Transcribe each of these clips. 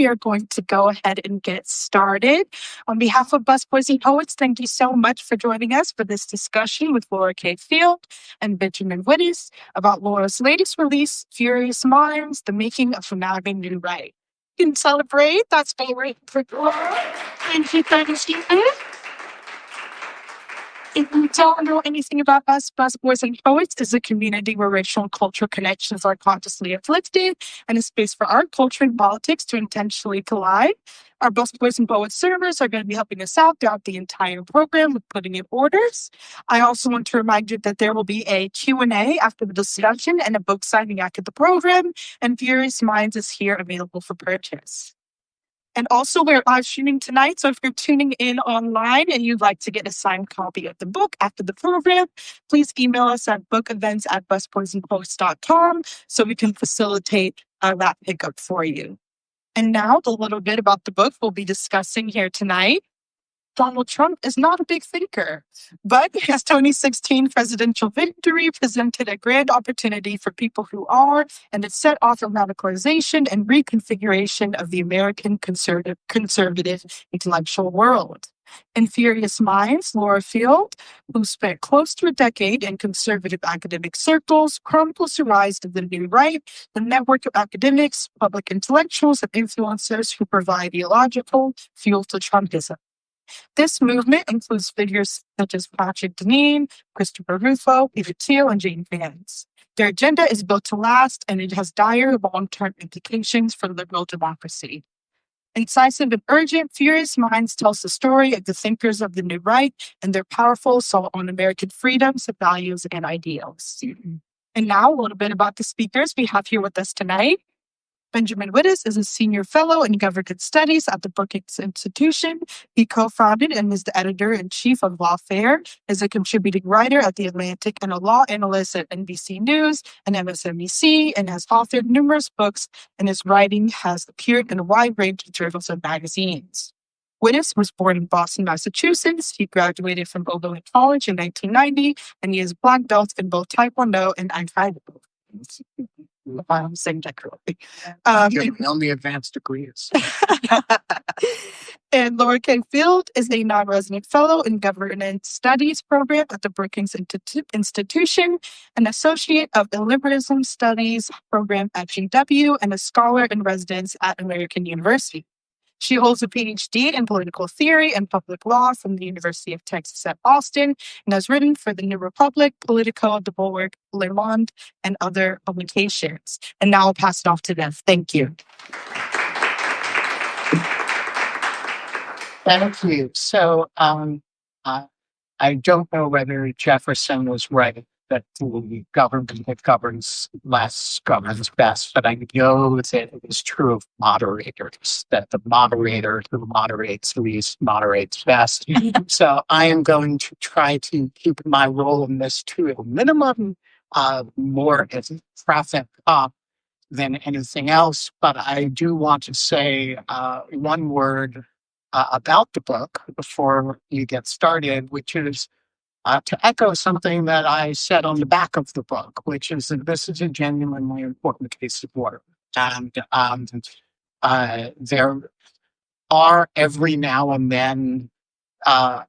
we are going to go ahead and get started. On behalf of Busboys and Poets, thank you so much for joining us for this discussion with Laura K. Field and Benjamin Wittes about Laura's latest release, Furious Minds, The Making of Fanatic New Right. You can celebrate. That's favorite for Laura. Thank you, thank you. If you don't know anything about us, Busboys and Poets is a community where racial and cultural connections are consciously uplifted and a space for art, culture, and politics to intentionally collide. Our Busboys and Poets servers are going to be helping us out throughout the entire program with putting in orders. I also want to remind you that there will be a Q&A after the discussion and a book signing after the program, and Furious Minds is here available for purchase. And also, we're live streaming tonight, so if you're tuning in online and you'd like to get a signed copy of the book after the program, please email us at bookevents@busboysandpoets.com so we can facilitate that pickup for you. And now, a little bit about the book we'll be discussing here tonight. Donald Trump is not a big thinker, but his 2016 presidential victory presented a grand opportunity for people who are, and it set off a radicalization and reconfiguration of the American conservative intellectual world. In Furious Minds, Laura Field, who spent close to a decade in conservative academic circles, chronicles the rise of the New Right, the network of academics, public intellectuals, and influencers who provide ideological fuel to Trumpism. This movement includes figures such as Patrick Deneen, Christopher Rufo, Peter Thiel, and Jane Vance. Their agenda is built to last, and it has dire long-term implications for liberal democracy. Incisive and urgent, Furious Minds tells the story of the thinkers of the New Right and their powerful assault on American freedoms, values, and ideals. And now, a little bit about the speakers we have here with us tonight. Benjamin Wittes is a senior fellow in government studies at the Brookings Institution. He co-founded and is the editor-in-chief of Lawfare, is a contributing writer at The Atlantic and a law analyst at NBC News and MSNBC, and has authored numerous books, and his writing has appeared in a wide range of journals and magazines. Wittes was born in Boston, Massachusetts. He graduated from Oberlin College in 1990, and he is black belt in both Taekwondo and Aikido. I'm saying that correctly. Only advanced degrees. And Laura K. Field is a non-resident fellow in governance studies program at the Brookings Institution, an associate of liberalism studies program at GW, and a scholar in residence at American University. She holds a PhD in political theory and public law from the University of Texas at Austin and has written for The New Republic, Politico, The Bulwark, Le Monde, and other publications. And now I'll pass it off to them. Thank you. Thank you. So I don't know whether Jefferson was right that the government that governs less governs best, but I know that it is true of moderators, that the moderator who moderates least moderates best. So I am going to try to keep my role in this to a minimum, more as a traffic cop than anything else. But I do want to say one word about the book before you get started, which is to echo something that I said on the back of the book, which is that this is a genuinely important case of work. And there are every now and then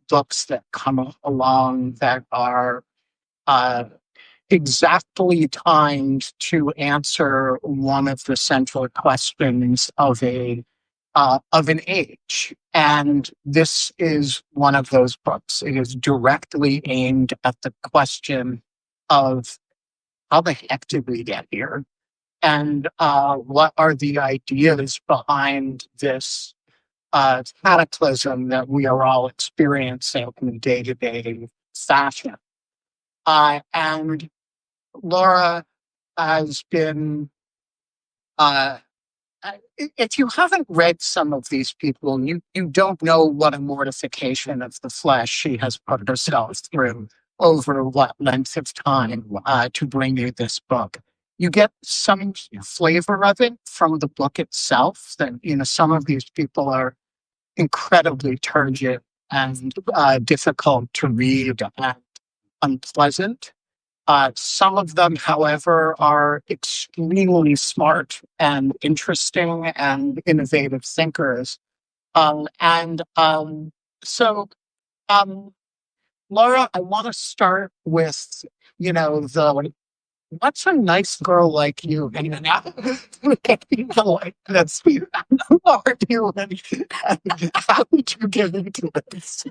books that come along that are exactly timed to answer one of the central questions of an age. And this is one of those books. It is directly aimed at the question of how the heck did we get here? And what are the ideas behind this cataclysm that we are all experiencing in a day-to-day fashion? And Laura has been if you haven't read some of these people, you don't know what a mortification of the flesh she has put herself through over what length of time to bring you this book. You get some flavor of it from the book itself, that, some of these people are incredibly turgid and difficult to read and unpleasant. Some of them, however, are extremely smart and interesting and innovative thinkers. So, um, Laura, I want to start with, the what's a nice girl like you? And like, that's who are you? And how did you get into this?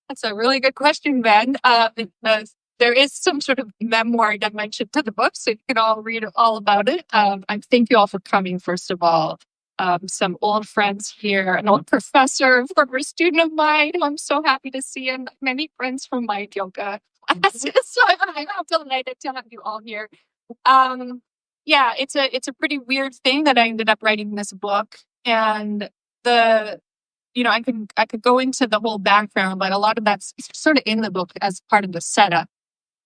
That's a really good question, Ben. Because there is some sort of memoir dimension to the book, so you can all read all about it. I thank you all for coming, first of all. Some old friends here, an old professor, a former student of mine who I'm so happy to see, and many friends from my yoga classes. So I'm delighted to have you all here. Yeah, it's a pretty weird thing that I ended up writing this book, and the I could go into the whole background, but a lot of that's sort of in the book as part of the setup.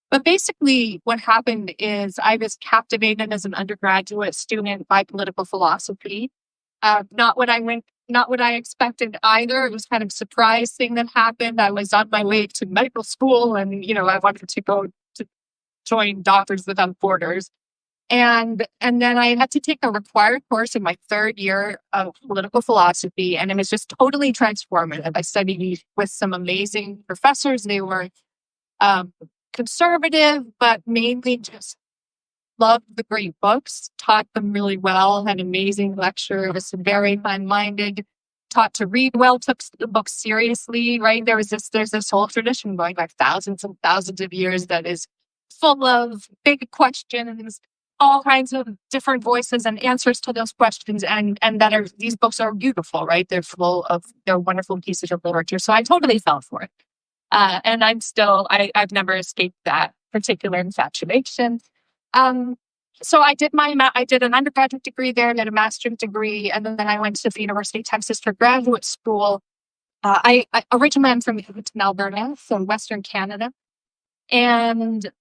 But basically, what happened is I was captivated as an undergraduate student by political philosophy. Not what I expected either. It was kind of a surprise thing that happened. I was on my way to medical school, and I wanted to go to join Doctors Without Borders. And then I had to take a required course in my third year of political philosophy, and it was just totally transformative. I studied with some amazing professors. They were conservative, but mainly just loved the great books, taught them really well, had amazing lectures, very fine-minded, taught to read well, took the books seriously, right? There's this whole tradition going back thousands and thousands of years that is full of big questions, all kinds of different voices and answers to those questions, and these books are beautiful, right? They're wonderful pieces of literature. So I totally fell for it. And I've never escaped that particular infatuation. So I did I did an undergraduate degree there, did a master's degree, and then I went to the University of Texas for graduate school. I originally I'm from Edmonton, Alberta, so Western Canada, and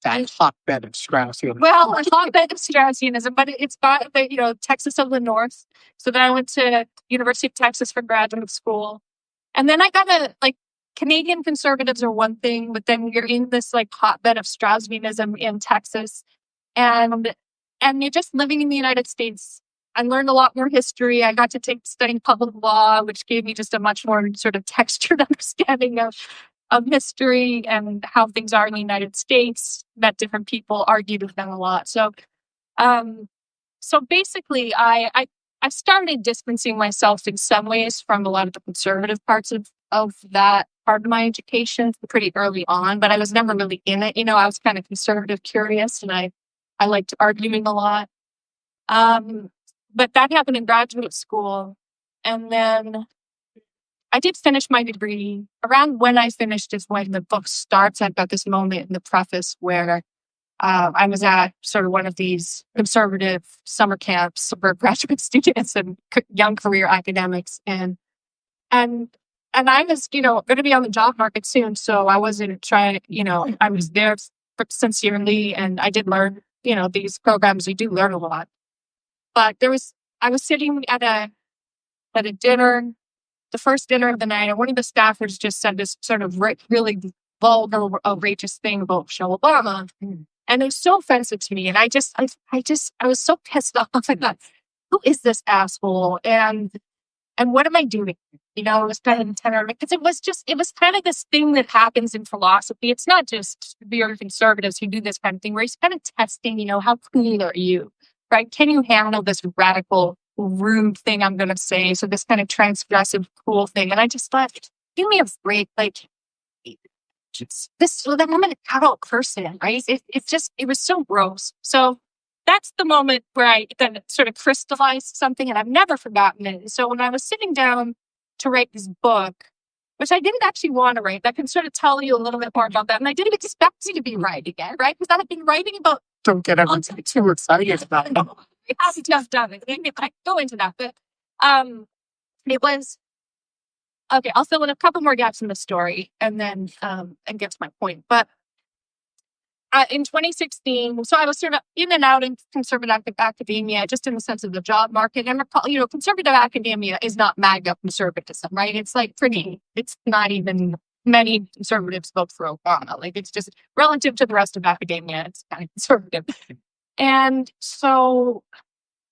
that hotbed of Straussianism. Well, a hotbed of Straussianism, but it's got Texas of the North. So then I went to University of Texas for graduate school, and then I got Canadian conservatives are one thing, but then you're in this hotbed of Straussianism in Texas, and you're just living in the United States. I learned a lot more history. I got to studying public law, which gave me just a much more sort of textured understanding of history and how things are in the United States. Met different people, argued with them a lot. So basically, I started distancing myself in some ways from a lot of the conservative parts of that part of my education pretty early on, but I was never really in it. I was kind of conservative curious, and I liked arguing a lot. But that happened in graduate school. And then I did finish my degree. Around when I finished is when the book starts. I've got this moment in the preface where I was at sort of one of these conservative summer camps for graduate students and young career academics. And I was, going to be on the job market soon. So I wasn't trying, I was there sincerely, and I did learn, these programs, you do learn a lot. But I was sitting at a dinner, the first dinner of the night, and one of the staffers just said this sort of really vulgar, outrageous thing about Michelle Obama. And it was so offensive to me. And I was so pissed off. I thought, who is this asshole? And what am I doing? It was kind of tenor, because it was kind of this thing that happens in philosophy. It's not just the conservatives who do this kind of thing, where he's kind of testing, how cool are you, right? Can you handle this radical, rude thing I'm going to say? So this kind of transgressive, cool thing. And I just thought, give me a break. Then I'm an adult person, right? It was so gross. So that's the moment where I then sort of crystallized something, and I've never forgotten it. So when I was sitting down to write this book, which I didn't actually want to write, I can sort of tell you a little bit more about that. And I didn't expect to be writing it, right? Because I had been writing about. Don't get everyone too excited about it. It has just done it. I go into that, but it was okay. I'll fill in a couple more gaps in the story, and then and get to my point. But in 2016, so I was sort of in and out in conservative academia, just in the sense of the job market. And conservative academia is not MAGA conservatism, right? It's it's not even many conservatives vote for Obama. Like, it's just relative to the rest of academia, it's kind of conservative. And so,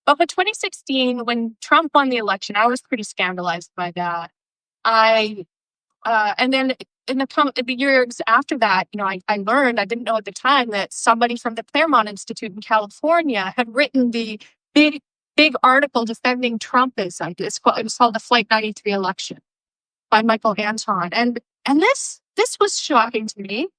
but in 2016, when Trump won the election, I was pretty scandalized by that. And then in the years after that, I learned, I didn't know at the time, that somebody from the Claremont Institute in California had written the big, big article defending Trumpism. It was called The Flight 93 Election by Michael Anton. And this was shocking to me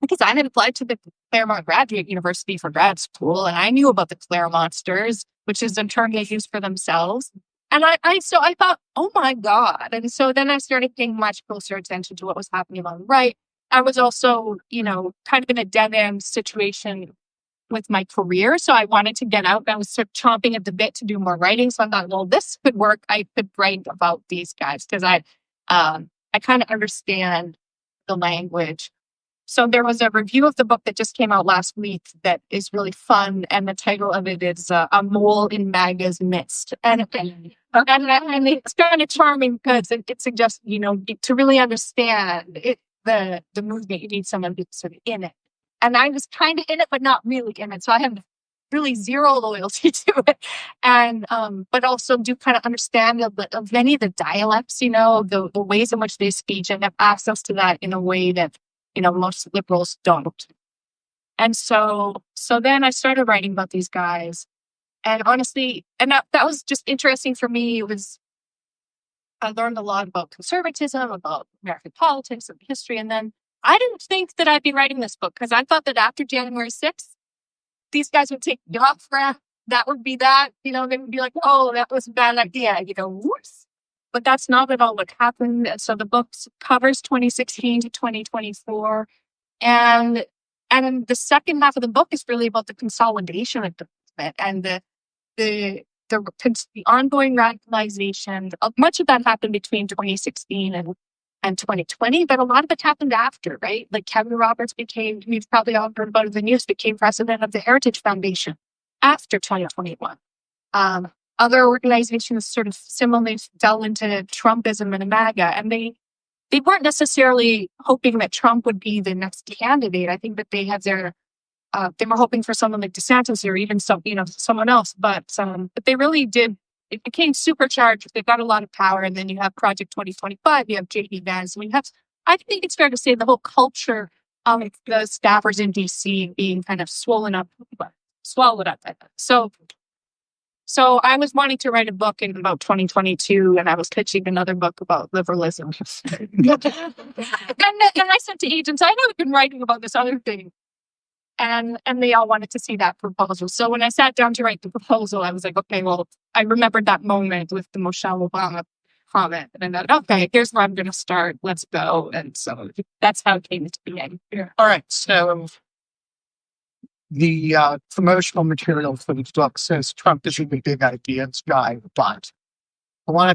because I had applied to the Claremont Graduate University for grad school, and I knew about the Claremontsters, which is a term they use for themselves. And so I thought, oh my God. And so then I started paying much closer attention to what was happening on the right. I was also, kind of in a dead end situation with my career. So I wanted to get out. I was sort of chomping at the bit to do more writing. So I thought, well, this could work. I could write about these guys because I kind of understand the language. So there was a review of the book that just came out last week that is really fun, and the title of it is "A Mole in MAGA's Midst," and it's kind of charming because it suggests to really understand the movement, you need someone who's sort of in it, and I was kind of in it but not really in it, so I have really zero loyalty to it, and but also do kind of understand of many of the dialects, the ways in which they speak, and have access to that in a way that most liberals don't. And so then I started writing about these guys. And honestly, and that was just interesting for me. I learned a lot about conservatism, about American politics and history. And then I didn't think that I'd be writing this book because I thought that after January 6th, these guys would take me off ramp. That would be that, they would be like, oh, that was a bad idea, whoops. But that's not at all what happened. So the book covers 2016 to 2024. And the second half of the book is really about the consolidation of the movement and the ongoing radicalization. Much of that happened between 2016 and 2020, but a lot of it happened after, right? Like Kevin Roberts we've probably all heard about it in the news, became president of the Heritage Foundation after 2021. Other organizations sort of similarly fell into Trumpism and MAGA, and they weren't necessarily hoping that Trump would be the next candidate. I think that they had they were hoping for someone like DeSantis or even someone else, but they really did. It became supercharged. They got a lot of power, and then you have Project 2025. You have J.D. Vance. I think it's fair to say the whole culture of the staffers in D.C. being kind of swallowed up. So I was wanting to write a book in about 2022, and I was pitching another book about liberalism. and I said to agents, I know I've been writing about this other thing. And they all wanted to see that proposal. So when I sat down to write the proposal, I was like, okay, well, I remembered that moment with the Michelle Obama comment. And I thought, okay, here's where I'm going to start. Let's go. And so that's how it came into being. Yeah. All right. So the promotional material for the book says Trump is a big ideas guy, but I want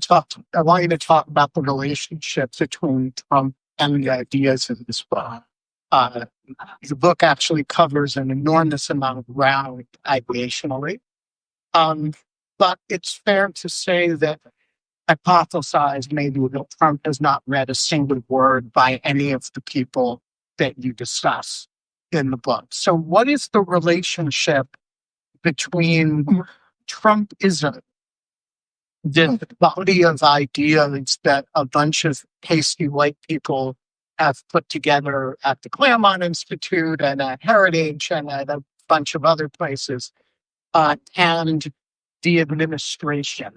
you to talk about the relationship between Trump and the ideas in this book. The book actually covers an enormous amount of ground ideationally, but it's fair to say that hypothesize maybe that Trump has not read a single word by any of the people that you discuss in the book. So what is the relationship between Trumpism, the body of ideas that a bunch of pasty white people have put together at the Claremont Institute and at Heritage and at a bunch of other places, and the administration?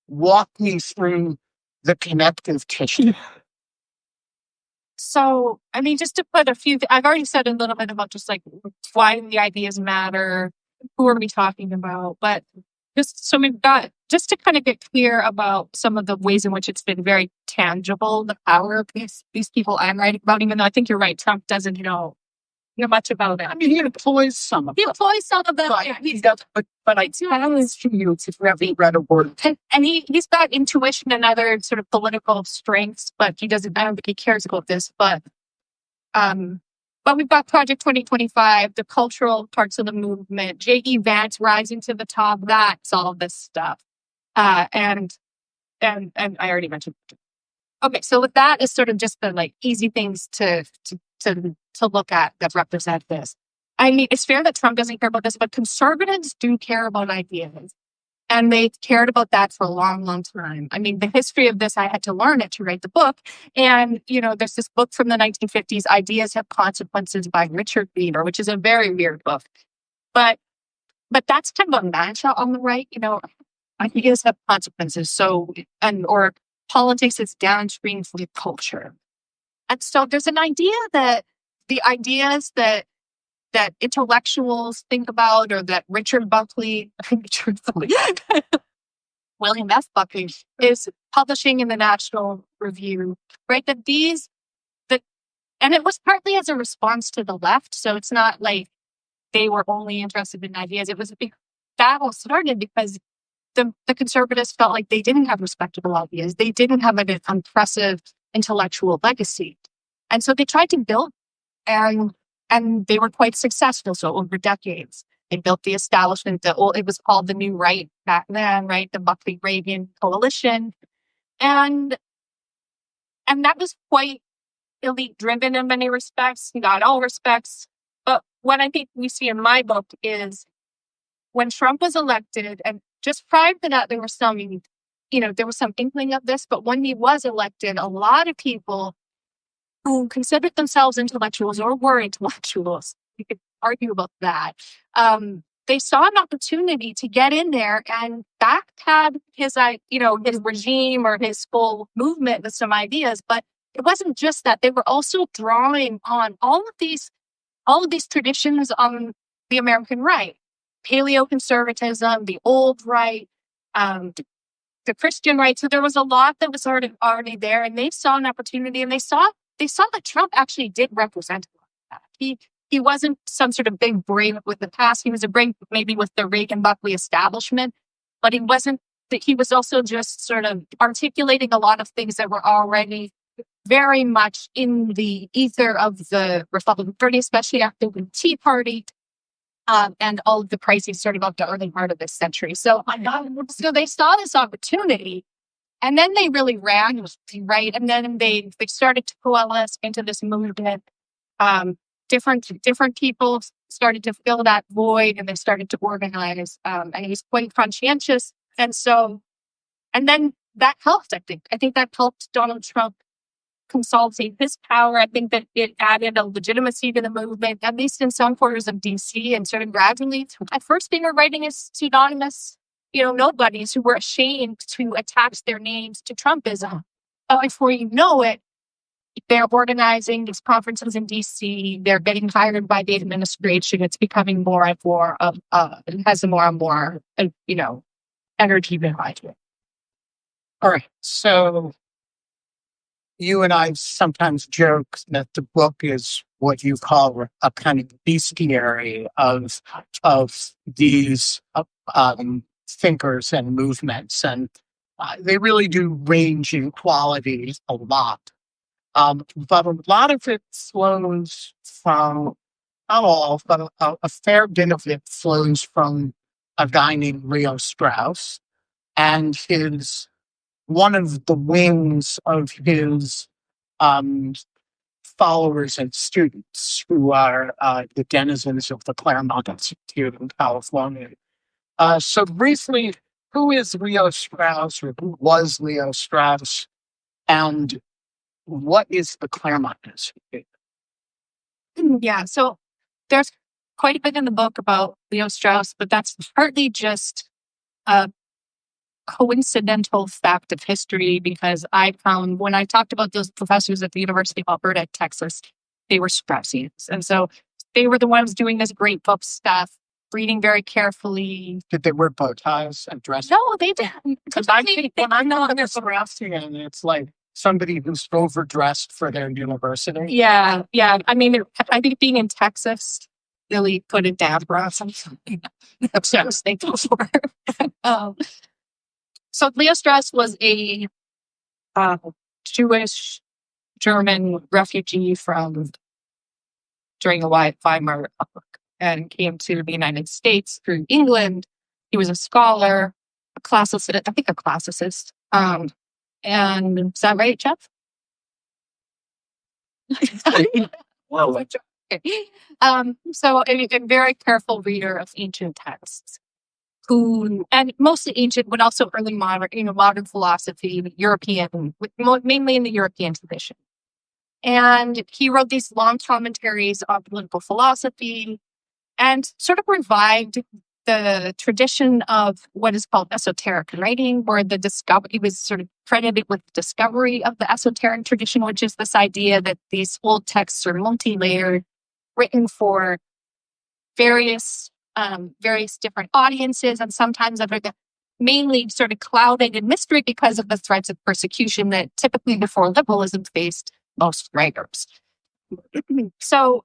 Walk me through the connective tissue. So, I mean, just to put I've already said a little bit about just like why the ideas matter, who are we talking about, but just to kind of get clear about some of the ways in which it's been very tangible, the power of these people I'm writing about, even though I think you're right, Trump doesn't know much about it. I mean, he employs some of them. He employs some of them. But I challenge you if you haven't read a word. And he's got intuition and other sort of political strengths, but I don't think he cares about this. But we've got Project 2025, the cultural parts of the movement, J.D. Vance rising to the top. That's all this stuff. And I already mentioned Okay, so with that is sort of just the like easy things to look at that represent this. I mean, it's fair that Trump doesn't care about this, but conservatives do care about ideas. And they cared about that for a long, long time. I mean, the history of this, I had to learn it to write the book. And, there's this book from the 1950s, Ideas Have Consequences by Richard Weaver, which is a very weird book. But that's kind of a mantra on the right, ideas have consequences. So, or politics is downstream from culture. And so there's an idea that the ideas that intellectuals think about, or that William F. Buckley is publishing in the National Review, right? And it was partly as a response to the left. So it's not like they were only interested in ideas. It was a big battle started because the conservatives felt like they didn't have respectable ideas. They didn't have an impressive intellectual legacy. And so they tried to build, and they were quite successful. So over decades, they built the establishment. It was called the New Right back then, right? The Buckley-Reagan coalition. And that was quite elite-driven in many respects, not all respects. But what I think we see in my book is when Trump was elected, and just prior to that, there was some inkling of this, but when he was elected, a lot of people who considered themselves intellectuals or were intellectuals, you could argue about that, they saw an opportunity to get in there and backpad his regime or his full movement with some ideas. But it wasn't just that. They were also drawing on all of these traditions on the American right. Paleoconservatism, the old right, the Christian right. So there was a lot that was already there, and they saw an opportunity, and they saw that Trump actually did represent that. He wasn't some sort of big brain with the past. He was a brain maybe with the Reagan-Buckley establishment, but he wasn't. He was also just sort of articulating a lot of things that were already very much in the ether of the Republican Party, especially after the Tea Party. And all of the crises started about the early part of this century. So they saw this opportunity, and then they really ran, right? And then they started to coalesce into this movement. Different people started to fill that void, and they started to organize. And he's quite conscientious, and then that helped. I think that helped Donald Trump consolidate his power. I think that it added a legitimacy to the movement, at least in some quarters of DC, and sort of gradually. At first, they were writing as pseudonymous, nobodies who were ashamed to attach their names to Trumpism. But before you know it, they're organizing these conferences in DC. They're getting hired by the administration. It's becoming more and more it has more and more, energy behind it. All right. So you and I sometimes joke that the book is what you call a kind of bestiary of these thinkers and movements, and they really do range in quality a lot. But a lot of it flows from, not all, but a fair bit of it flows from a guy named Leo Strauss and one of the wings of his followers and students, who are the denizens of the Claremont Institute in California. So briefly, who is Leo Strauss, or who was Leo Strauss, and what is the Claremont Institute? Yeah, so there's quite a bit in the book about Leo Strauss, but that's partly just a coincidental fact of history, because I found when I talked about those professors at the University of Alberta, Texas, they were Straussians. And so they were the ones doing this great book stuff, reading very carefully. Did they wear bow ties and dresses? No, they didn't. Because I think when I'm not Straussian, it's like somebody who's overdressed for their university. Yeah. I mean, I think being in Texas really put it down for us. So Leo Strauss was a Jewish German refugee during the Weimar Republic, and came to the United States through England. He was a scholar, a classicist. And is that right, Jeff? Well, Okay. So a very careful reader of ancient texts, who, and mostly ancient, but also early modern, modern philosophy, European, mainly in the European tradition. And he wrote these long commentaries on political philosophy and sort of revived the tradition of what is called esoteric writing, where he was sort of credited with the discovery of the esoteric tradition, which is this idea that these old texts are multi-layered, written for various different audiences, and sometimes under the mainly sort of clouded in mystery because of the threats of persecution that typically before liberalism faced most writers. So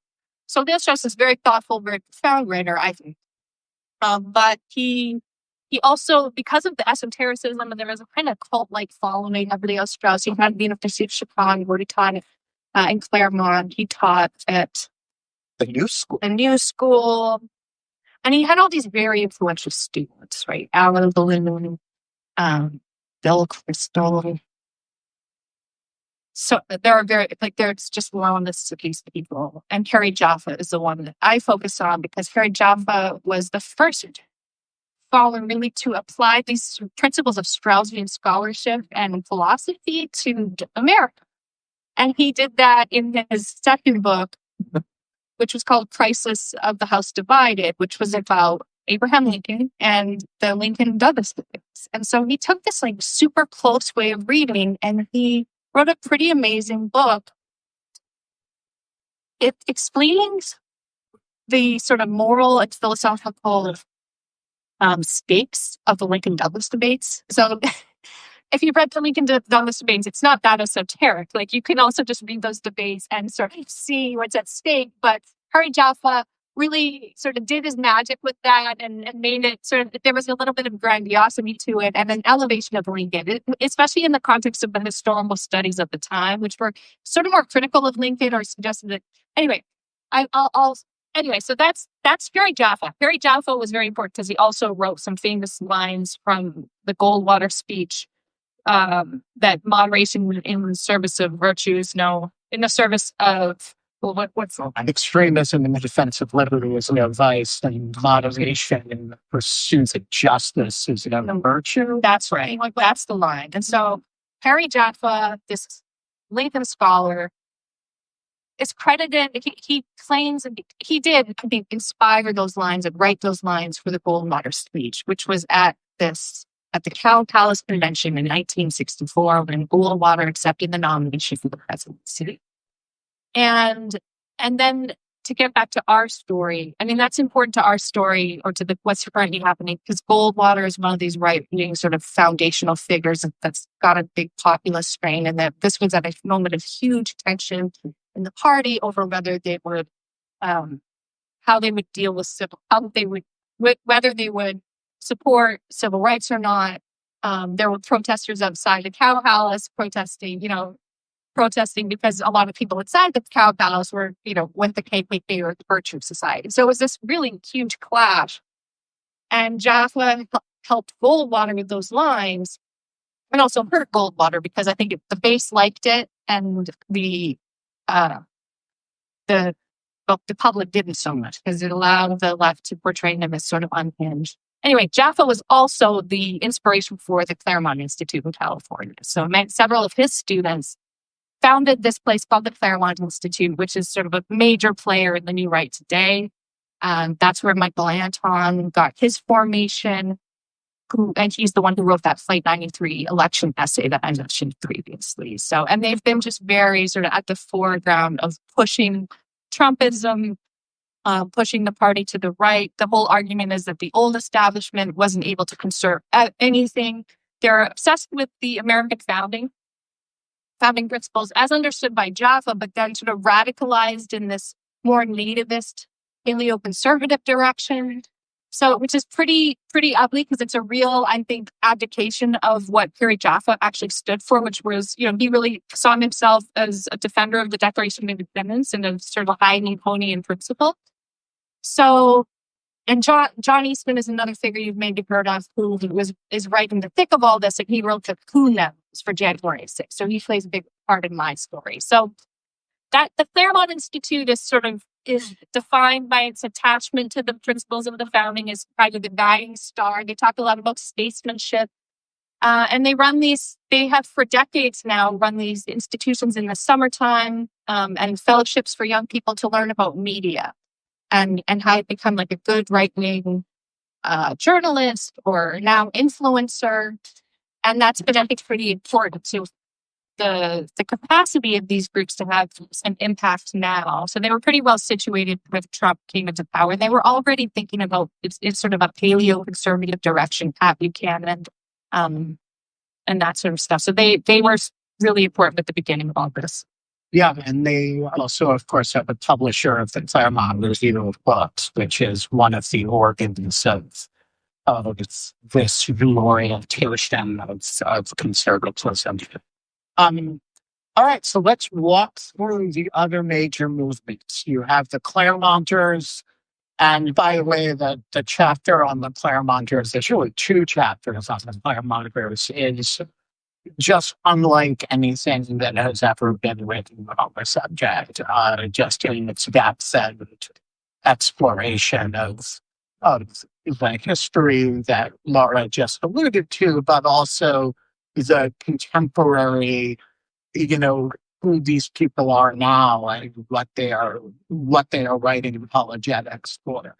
Neil Strauss is very thoughtful, very profound writer, I think. But he also, because of the esotericism, and there was a kind of cult-like following of Leo Strauss. He had at the University of Chicago, where he taught in Claremont. He taught at the new school. And he had all these very influential students, right? Alan Balloon, Bill Crystal. So there are there's just long lists of these people. And Harry Jaffa is the one that I focus on, because Harry Jaffa was the first scholar really to apply these principles of Straussian scholarship and philosophy to America. And he did that in his second book, which was called Crisis of the House Divided, which was about Abraham Lincoln and the Lincoln-Douglas debates. And so he took this super close way of reading, and he wrote a pretty amazing book. It explains the sort of moral and philosophical stakes of the Lincoln-Douglas debates. So if you read the Lincoln-Douglas debates, it's not that esoteric. You can also just read those debates and sort of see what's at stake. But Harry Jaffa really sort of did his magic with that and made it sort of, there was a little bit of grandiosity to it and an elevation of Lincoln, especially in the context of the historical studies of the time, which were sort of more critical of Lincoln or suggested that. Anyway, so that's Harry Jaffa. Harry Jaffa was very important because he also wrote some famous lines from the Goldwater speech, that moderation in the service of virtues, in the service of, what's extremism in the defense of liberty is no vice, and moderation in the pursuit of justice is no virtue. That's right. That's the line. And so Harry Jaffa, this Lincoln scholar, is credited. He claims, and he did, I think, inspire those lines and write those lines for the Goldwater speech, which was at the Cow Palace Convention in 1964, when Goldwater accepted the nomination for the presidency. And then to get back to our story, I mean, that's important to our story, or to what's currently happening, because Goldwater is one of these right-wing sort of foundational figures that's got a big populist strain, and that this was at a moment of huge tension in the party over whether they would, how they would deal with whether they would support civil rights or not. There were protesters outside the Cow Palace protesting because a lot of people inside the Cow Palace were, with the KKK or the Virtue Society. So it was this really huge clash. And Jaffa helped Goldwater with those lines, and also hurt Goldwater because I think the base liked it, and the public didn't so much, because it allowed the left to portray him as sort of unhinged. Anyway, Jaffa was also the inspiration for the Claremont Institute in California. So several of his students founded this place called the Claremont Institute, which is sort of a major player in the New Right today. That's where Michael Anton got his formation, and he's the one who wrote that Flight 93 election essay that I mentioned previously. So, and they've been just very sort of at the foreground of pushing Trumpism, pushing the party to the right. The whole argument is that the old establishment wasn't able to conserve anything. They're obsessed with the American founding principles as understood by Jaffa, but then sort of radicalized in this more nativist, paleo-conservative direction. So, which is pretty ugly, because it's a real, I think, abdication of what Harry Jaffa actually stood for, which was, he really saw himself as a defender of the Declaration of Independence and a sort of high Newtonian principle. So and John Eastman is another figure you've maybe heard of who is right in the thick of all this. And he wrote the Coup Notes for January 6th. So he plays a big part in my story. So that the Claremont Institute is defined by its attachment to the principles of the founding as kind of the guiding star. They talk a lot about statesmanship. And they have for decades now run these institutions in the summertime and fellowships for young people to learn about media and how to become like a good right-wing journalist or now influencer. And that's been, I think, pretty important to the capacity of these groups to have some impact now. So they were pretty well situated when Trump came into power. They were already thinking about it's sort of a paleo-conservative direction, Pat Buchanan, and that sort of stuff. So they were really important at the beginning of all this. Yeah, and they also, of course, have a publisher of the Claremont Review of Books, which is one of the organs of this orientation of conservatism. All right, so let's walk through the other major movements. You have the Claremonters, and by the way, the chapter on the Claremonters, there's really two chapters on the Claremonters, is just unlike anything that has ever been written on the subject, just in its depth and exploration of the history that Laura just alluded to, but also the contemporary, who these people are now and what they are writing apologetics for.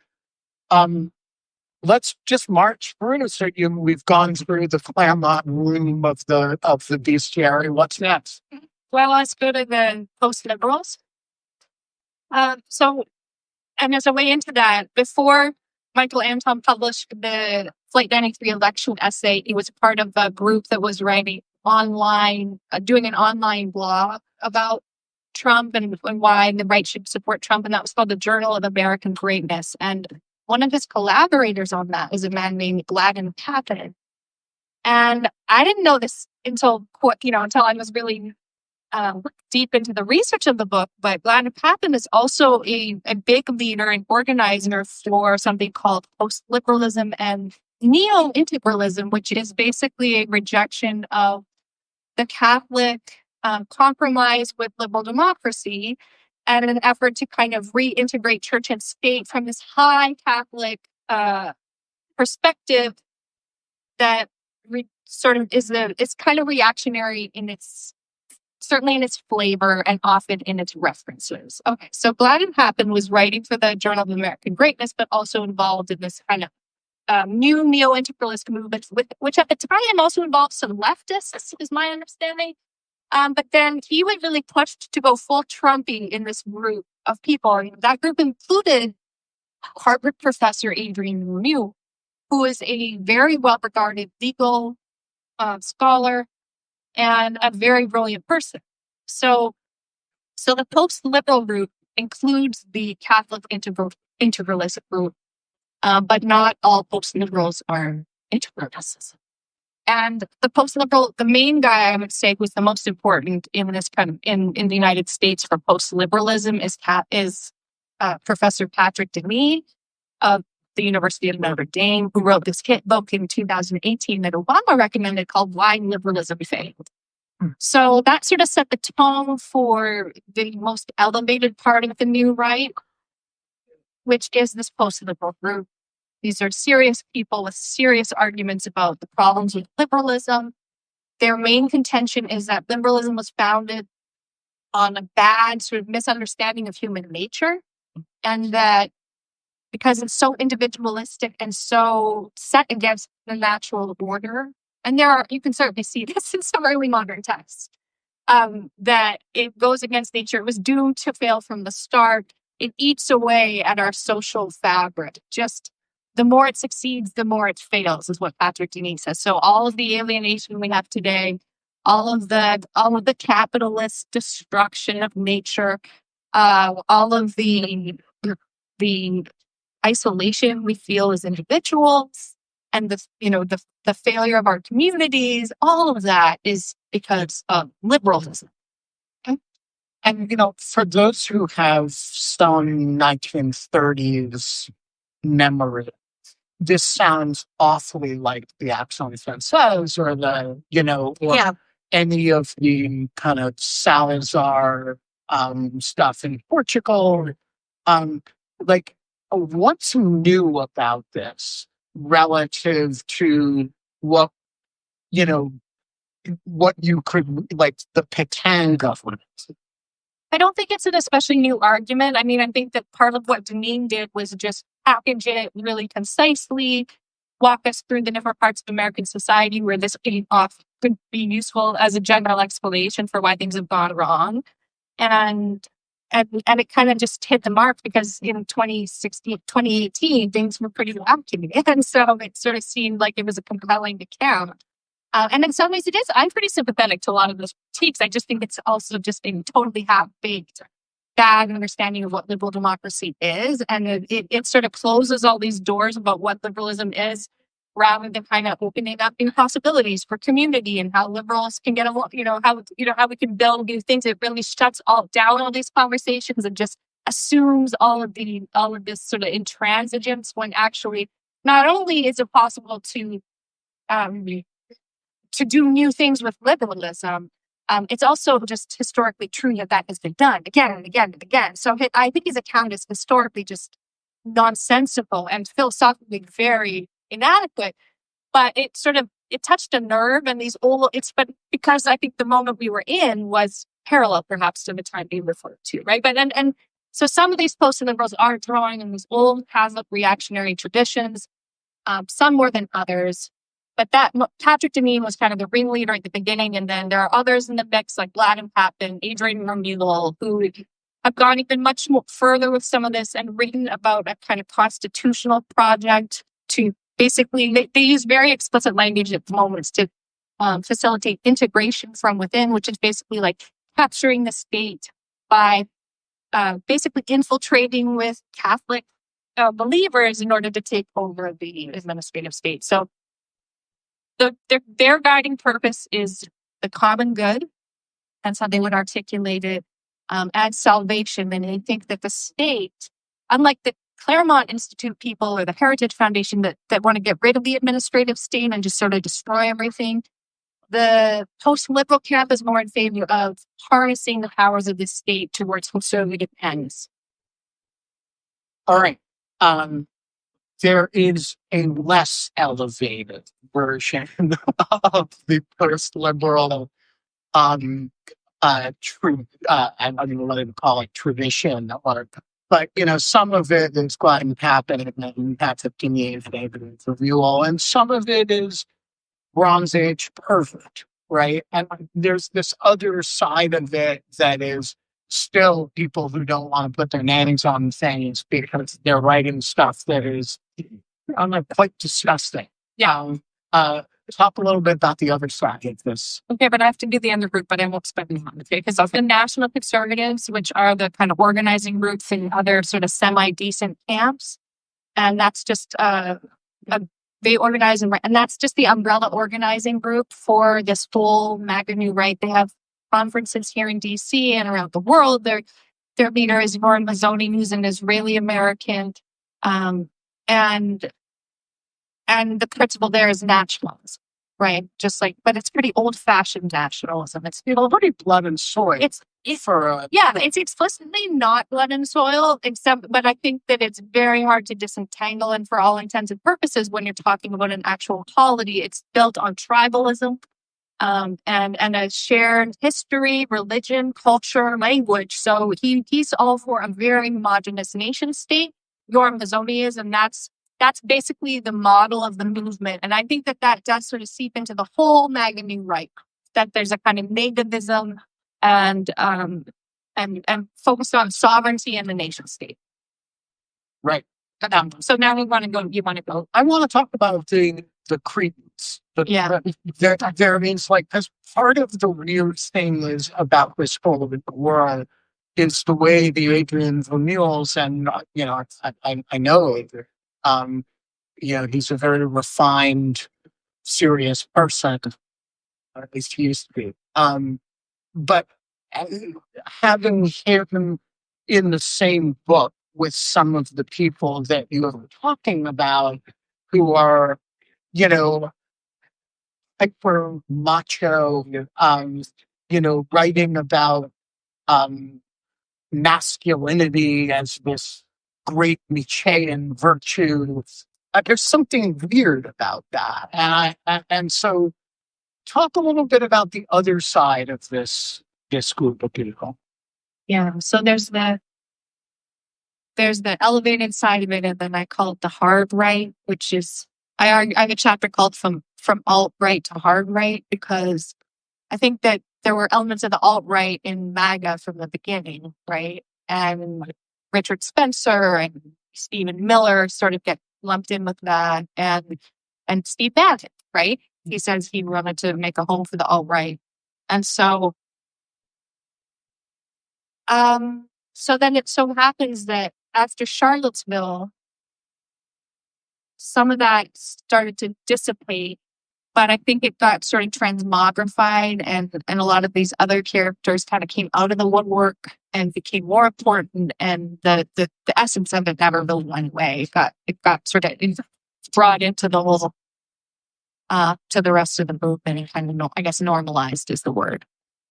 Let's just march through. So we've gone through the Claremont room of the bestiary. What's next? Well, let's go to the post-liberals. And as a way into that, before Michael Anton published the Flight 93 election essay, he was part of a group that was writing online, doing an online blog about Trump and why the right should support Trump. And that was called the Journal of American Greatness. And one of his collaborators on that is a man named Gladden Pappan. And I didn't know this until I was really deep into the research of the book. But Gladden Pappan is also a big leader and organizer for something called post-liberalism and neo-integralism, which is basically a rejection of the Catholic compromise with liberal democracy and an effort to kind of reintegrate church and state from this high Catholic perspective that it's kind of reactionary certainly in its flavor and often in its references. Okay, so Gladden Pappan was writing for the Journal of American Greatness, but also involved in this kind of new neo-integralist movement, which at the time also involved some leftists, is my understanding. But then he was really pushed to go full Trumpy in this group of people. And that group included Harvard professor Adrian Lemieux, who is a very well-regarded legal scholar and a very brilliant person. So the post-liberal group includes the Catholic integralist group, but not all post-liberals are integralists. And the main guy I would say who's the most important in this in the United States for post-liberalism is Professor Patrick Denis of the University of Notre Dame, who wrote this hit book in 2018 that Obama recommended called Why Liberalism Failed. So that sort of set the tone for the most elevated part of the new right, which is this post-liberal group. These are serious people with serious arguments about the problems with liberalism. Their main contention is that liberalism was founded on a bad sort of misunderstanding of human nature, and that because it's so individualistic and so set against the natural order, and you can certainly see this in some early modern texts, that it goes against nature. It was doomed to fail from the start. It eats away at our social fabric. Just the more it succeeds, the more it fails, is what Patrick Denis says. So all of the alienation we have today, all of the capitalist destruction of nature, all of the isolation we feel as individuals, and the failure of our communities, all of that is because of liberalism. Okay? And for those who have some 1930s memory. This sounds awfully like the Action Française or or any of the kind of Salazar stuff in Portugal. Um, like, what's new about this relative to what, you know, what you could, like the Petain government? I don't think it's an especially new argument. I mean, I think that part of what Deneen did was just package it really concisely, walk us through the different parts of American society where this could be useful as a general explanation for why things have gone wrong. And it kind of just hit the mark because in 2018, things were pretty lacking. And so it sort of seemed like it was a compelling account. And in some ways it is. I'm pretty sympathetic to a lot of those critiques. I just think it's also just a totally half-baked, bad understanding of what liberal democracy is. And it sort of closes all these doors about what liberalism is rather than kind of opening up new possibilities for community and how liberals can get along, how we can build new things. It really shuts down all these conversations and just assumes all of this sort of intransigence when actually not only is it possible to do new things with liberalism, it's also just historically true that has been done again and again and again. So I think his account is historically just nonsensical and philosophically very inadequate. But it touched a nerve, and but because I think the moment we were in was parallel perhaps to the time being referred to, right? But and so some of these post-liberals are drawing on these old Catholic reactionary traditions, some more than others. But Patrick Deneen was kind of the ringleader at the beginning, and then there are others in the mix like Gladden Papin, Adrian Vermeule, who have gone even much more further with some of this and written about a kind of constitutional project to basically, they use very explicit language at the moment to facilitate integration from within, which is basically like capturing the state by basically infiltrating with Catholic believers in order to take over the administrative state. So their guiding purpose is the common good. That's how they would articulate it, as salvation. And they think that the state, unlike the Claremont Institute people or the Heritage Foundation that want to get rid of the administrative state and just sort of destroy everything, the post-liberal camp is more in favor of harnessing the powers of the state towards conservative ends. All right. There is a less elevated version of the post-liberal, I don't know what to call it, tradition, but some of it is Gladden Papin and Patrick Deneen and Vermeule, and some of it is Bronze Age perfect, right? And there's this other side of it that is still people who don't want to put their names on things because they're writing stuff that is quite disgusting. Yeah. Talk a little bit about the other side of this. Okay, but I have to do the other group, but I won't spend time on it. Because the National Conservatives, which are the kind of organizing groups in other sort of semi-decent camps, and that's just they organize and that's just the umbrella organizing group for this whole MAGA new right. They have conferences here in DC and around the world. Their leader is Yoram Hazony, who's an Israeli American, and the principle there is nationalism, right? Just like, but it's pretty old-fashioned nationalism. It's pretty blood and soil. It's explicitly not blood and soil, but I think that it's very hard to disentangle. And for all intents and purposes, when you're talking about an actual polity, it's built on tribalism, and a shared history, religion, culture, language. So he's all for a very homogenous nation state. Yoram Hazony is, and that's basically the model of the movement. And I think that does sort of seep into the whole MAGA new right, that there's a kind of nativism and focused on sovereignty and the nation state. Right. So now you want to go. I want to talk about the credence. There means like, as part of the weird thing is about this whole war is the way the Adrian Vermeules and I know he's a very refined, serious person, or at least he used to be. But having him in the same book with some of the people that you were talking about who are, you know, hyper macho, writing about um, masculinity as this great Nietzschean virtue. There's something weird about that, and so talk a little bit about the other side of this group of people. Yeah. So there's the elevated side of it, and then I call it the hard right, which is I have a chapter called from alt right to hard right, because I think that there were elements of the alt right in MAGA from the beginning, right? And Richard Spencer and Stephen Miller sort of get lumped in with that, and Steve Bannon, right? He says he wanted to make a home for the alt right, and so then it so happens that after Charlottesville, some of that started to dissipate, but I think it got sort of transmogrified, and a lot of these other characters kind of came out of the woodwork and became more important, and the essence of it never really went away. It got sort of brought into the whole to the rest of the movement, and kind of I guess normalized is the word.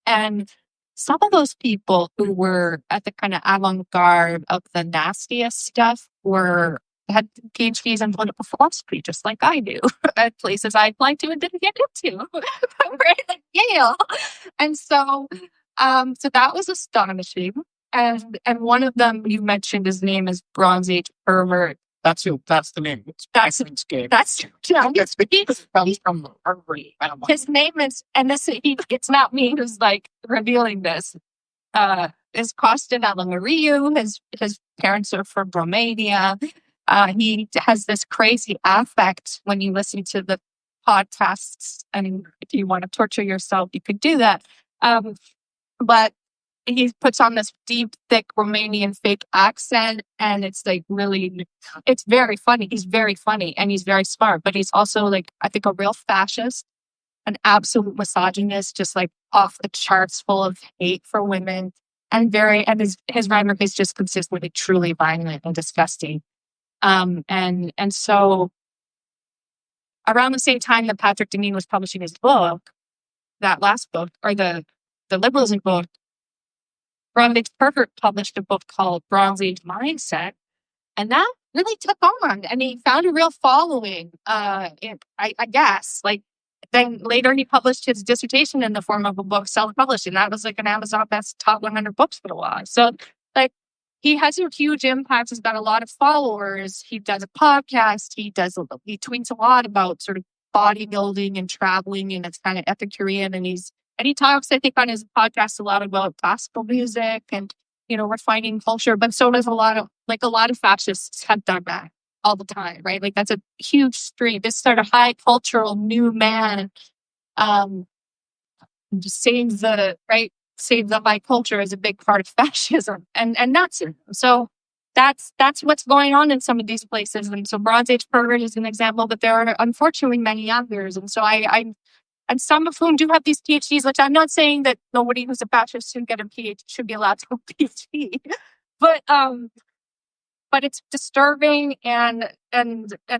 And some of those people who were at the kind of avant-garde of the nastiest stuff had PhDs in political philosophy, just like I do, at places I applied to and didn't get into, right? Like Yale. And so that was astonishing. And one of them you mentioned, his name is Bronze Age Pervert. That's the name. That's comes from Harvard. His name is, and it's not me who's like revealing this. Is Costin Alamariu. His parents are from Romania. He has this crazy affect when you listen to the podcasts, and if you want to torture yourself, you could do that. But he puts on this deep, thick Romanian fake accent, and it's like it's very funny. He's very funny and he's very smart, but he's also like, I think, a real fascist, an absolute misogynist, just like off the charts, full of hate for women, and his rhetoric is just consistently truly violent and disgusting. And so around the same time that Patrick Deneen was publishing his book, that last book, or the liberalism book, Bronze Age Pervert published a book called Bronze Age Mindset, and that really took on, and he found a real following. I guess, like, then later he published his dissertation in the form of a book, self-published, and that was like an Amazon best top 100 books for a while. So, like, he has a huge impact. He's got a lot of followers. He does a podcast. He tweets a lot about sort of bodybuilding and traveling, and it's kind of Epicurean, and he talks, I think, on his podcast a lot about classical music and, refining culture. But so does a lot of fascists have done that all the time, right? Like, that's a huge stream. This sort of high cultural new man, saves the high culture is a big part of fascism and Nazism. So that's what's going on in some of these places. And so Bronze Age Pervert is an example, but there are unfortunately many others. And so and some of whom do have these PhDs, which I'm not saying that nobody who's a fascist should get a PhD, should be allowed to go PhD, but it's disturbing, and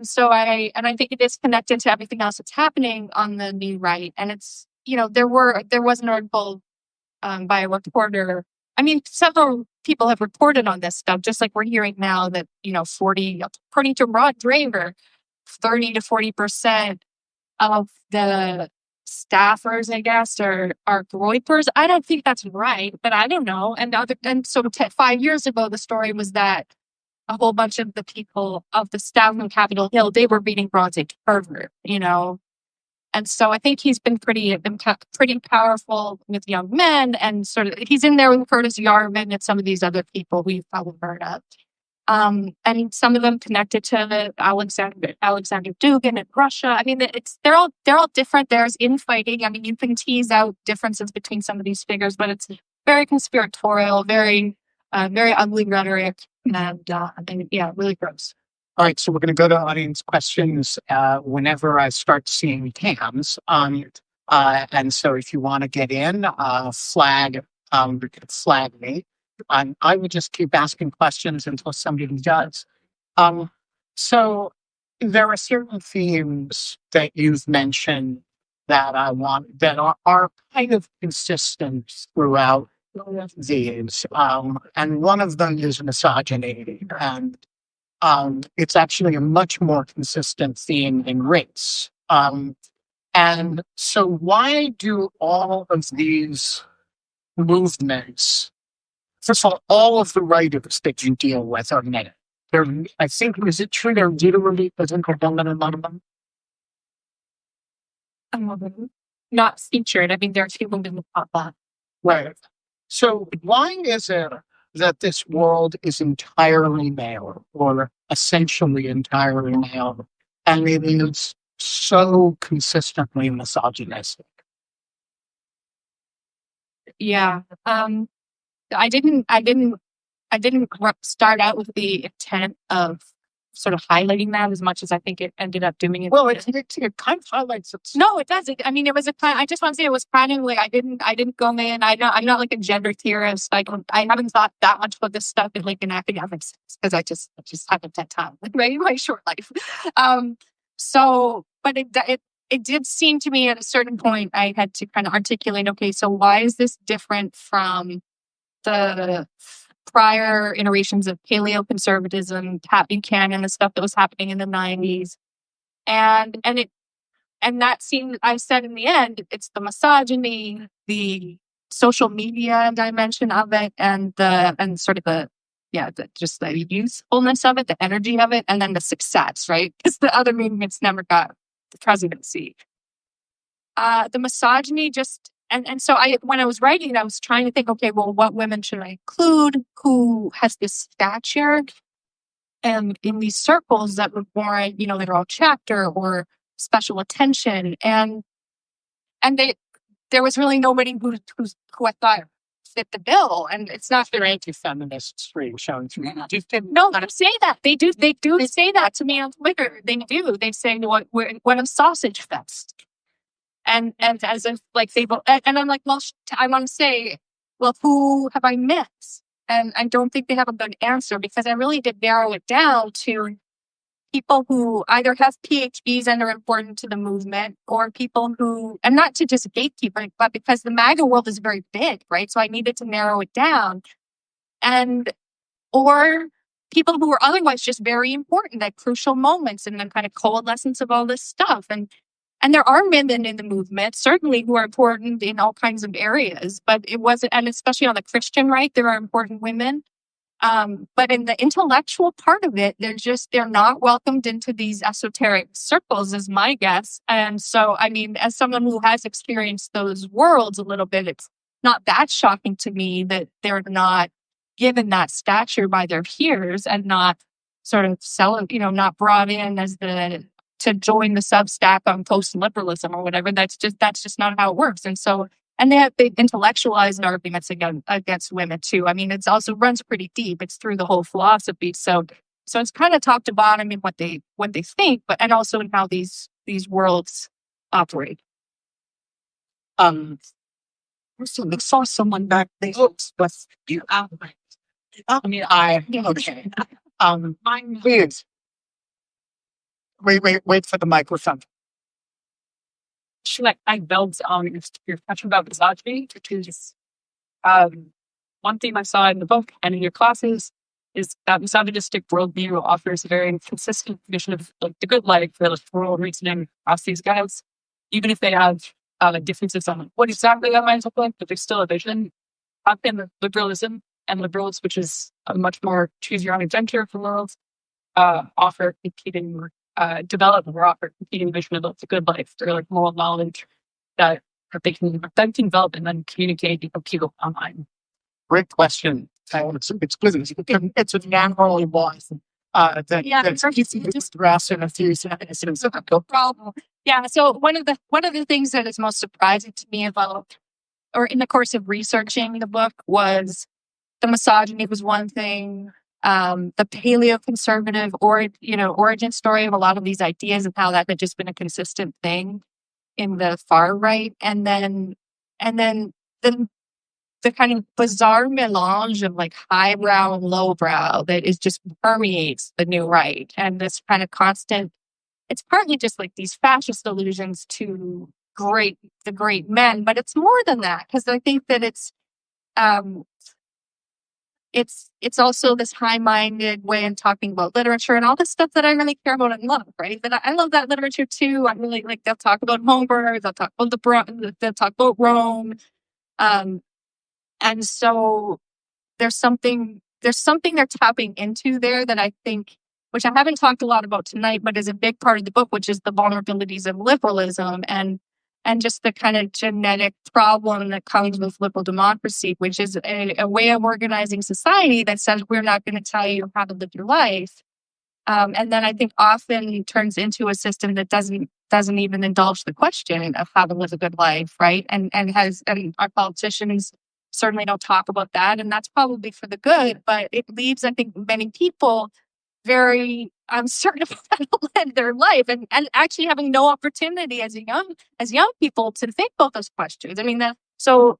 so I think it is connected to everything else that's happening on the new right. And it's, there was an article by a reporter. I mean, several people have reported on this stuff, just like we're hearing now that, 40, according to Rod Draver, 30 to 40% of the staffers, I guess, are groypers. I don't think that's right, but I don't know. And so 5 years ago, the story was that a whole bunch of the people of the staff on Capitol Hill, they were reading Bronze Age Pervert, And so I think he's been pretty powerful with young men, and sort of he's in there with Curtis Yarvin and some of these other people we've probably heard of. And some of them connected to Alexander Dugin in Russia. I mean, they're all different. There's infighting. I mean, you can tease out differences between some of these figures, but it's very conspiratorial, very ugly rhetoric, and yeah, really gross. All right, so we're going to go to audience questions whenever I start seeing hands. And so if you want to get in, flag me. I would just keep asking questions until somebody does. Um, so there are certain themes that you've mentioned that are kind of consistent throughout these. And one of them is misogyny. And it's actually a much more consistent theme in race. And so why do all of these movements, first of all of the writers that you deal with are men? I think, is it true they're literally present for women and lot of them? Not featured. I mean, there are people who pop up. Right. So why is it that this world is entirely male, or essentially entirely male, and it is so consistently misogynistic? Yeah. I didn't start out with the intent of sort of highlighting that as much as I think it ended up doing it. Well, it kind of highlights it. No, it does. I mean, it was a plan. I just want to say it was kind of like I didn't go in. I'm not like a gender theorist. I haven't thought that much about this stuff in like an academic sense because I just haven't had time, right, in my short life. But it did seem to me at a certain point I had to kind of articulate, okay, so why is this different from the prior iterations of paleoconservatism, Pat Buchanan, the stuff that was happening in the 90s. And that seemed, I said in the end, it's the misogyny, the social media dimension of it, and sort of the youthfulness of it, the energy of it, and then the success, right? Because the other movements never got the presidency. The misogyny just, and so when I was writing, I was trying to think, okay, well, what women should I include? Who has this stature? And in these circles that would warrant, that are all chapter or special attention. And there was really nobody who I thought fit the bill. And it's not their anti-feminist stream showing through. No, they say that. They do say that to me on Twitter. They do. They say, what a sausage fest. And as if like and I'm like, well, I want to say, well, who have I missed? And I don't think they have a good answer because I really did narrow it down to people who either have PhDs and are important to the movement, or people who, and not to just gatekeep, but because the MAGA world is very big, right? So I needed to narrow it down, or people who were otherwise just very important at crucial moments in the kind of coalescence of all this stuff. And there are women in the movement, certainly, who are important in all kinds of areas, but it wasn't, and especially on the Christian right, there are important women. But in the intellectual part of it, they're not welcomed into these esoteric circles, is my guess. And so, I mean, as someone who has experienced those worlds a little bit, it's not that shocking to me that they're not given that stature by their peers and not sort of not brought in as to join the Substack on post-liberalism or whatever. That's just not how it works. And so, and they intellectualized arguments against women too. I mean, it's also runs pretty deep. It's through the whole philosophy. So it's kind of top to bottom in what they think, but and also in how these worlds operate. So I saw someone back there with you. Okay. Please. Wait for the microphone. Actually, I built on your question about misogyny, which is one theme I saw in the book and in your classes is that misogynistic worldview offers a very consistent vision of like the good life, the moral reasoning across these guys, even if they have differences on what exactly that might look like, but there's still a vision. In liberalism and liberals, which is a much more choose your own adventure for worlds, offer competing develop or offer competing vision of the good life or like moral knowledge that they can develop and then communicate and compete online. Great question. It's good. It's a narrow voice. That's easy to grasp in a few seconds. No problem. Yeah. So one of the things that is most surprising to me about, or in the course of researching the book, was the misogyny was one thing. The paleoconservative origin story of a lot of these ideas and how that had just been a consistent thing in the far right, and then the kind of bizarre melange of like highbrow and lowbrow that is just permeates the new right, and this kind of constant. It's partly just like these fascist allusions to the great men, but it's more than that, because I think that um, it's also this high-minded way of talking about literature and all this stuff that I really care about and love, right? But I love that literature too. I really like, they'll talk about Homer, they'll talk about they'll talk about Rome, um, and so there's something they're tapping into there that I think, which I haven't talked a lot about tonight, but is a big part of the book, which is the vulnerabilities of liberalism and just the kind of genetic problem that comes with liberal democracy, which is a way of organizing society that says we're not going to tell you how to live your life. And then I think often turns into a system that doesn't even indulge the question of how to live a good life, right? And our politicians certainly don't talk about that, and that's probably for the good. But it leaves, I think, many people very uncertain about how to live their life, and actually having no opportunity as young people to think about those questions. I mean, so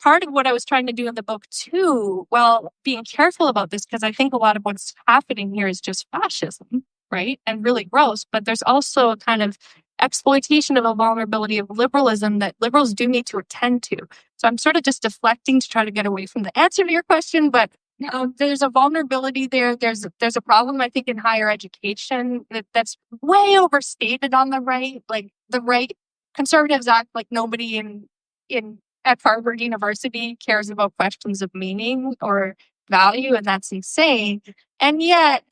part of what I was trying to do in the book too, well, being careful about this, because I think a lot of what's happening here is just fascism, right? And really gross, but there's also a kind of exploitation of a vulnerability of liberalism that liberals do need to attend to. So I'm sort of just deflecting to try to get away from the answer to your question, but there's a vulnerability there. There's a problem, I think, in higher education that's way overstated on the right. Like the right conservatives act like nobody in at Harvard University cares about questions of meaning or value, and that's insane. And yet,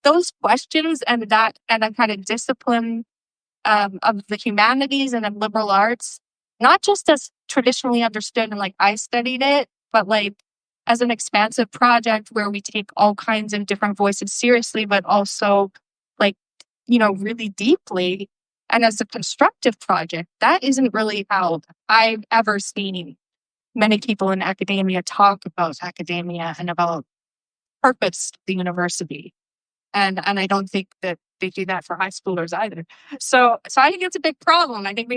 those questions and a kind of discipline of the humanities and of liberal arts, not just as traditionally understood and like I studied it, but like as an expansive project where we take all kinds of different voices seriously, but also like, really deeply. And as a constructive project, that isn't really how I've ever seen many people in academia talk about academia and about purpose of the university. And I don't think that they do that for high schoolers either. So I think it's a big problem. I think we